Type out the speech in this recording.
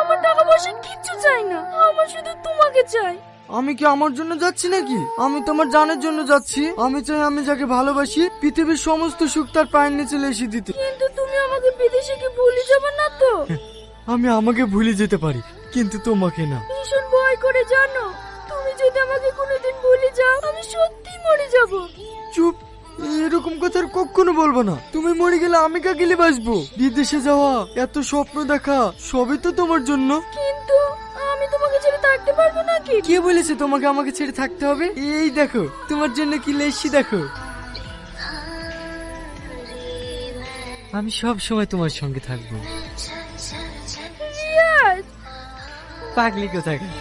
আমার টাকা পয়সা কিচ্ছু চাই না, আমার শুধু তোমাকে চাই। আমি কি আমার জন্য যাচ্ছি নাকি? আমি তোমার জানের জন্য যাচ্ছি। আমি চাই আমি যাকে ভালোবাসি পৃথিবীর সমস্ত সুখ তার পায়ের নিচে লেসে দিতে। কিন্তু তুমি আমাকে বিদেশে কি ভুলে যাবে না তো? আমি আমাকে ভুলে যেতে পারি, কিন্তু তোমাকে না। ভীষণ ভয় করে জানো, তুমি যদি আমাকে কোনোদিন ভুলে যাও আমি সত্যি মরে যাব। চুপ, এরকম কথা আর কখনো বলবো না। তুমি মরে গেলে আমি কাকে বাঁচবো? বিদেশে যাওয়া, এত স্বপ্ন দেখা, সবই তো তোমার জন্য। কিন্তু আমি তোমাকে ছেড়ে থাকতে পারবো নাকি? কে বলেছে তোমাকে আমাকে ছেড়ে থাকতে হবে? এই দেখো তোমার জন্য কি লেসি, দেখো। আমি সব সময় তোমার সঙ্গে থাকবো। রিয়াজ, পাগলি কোথাকার।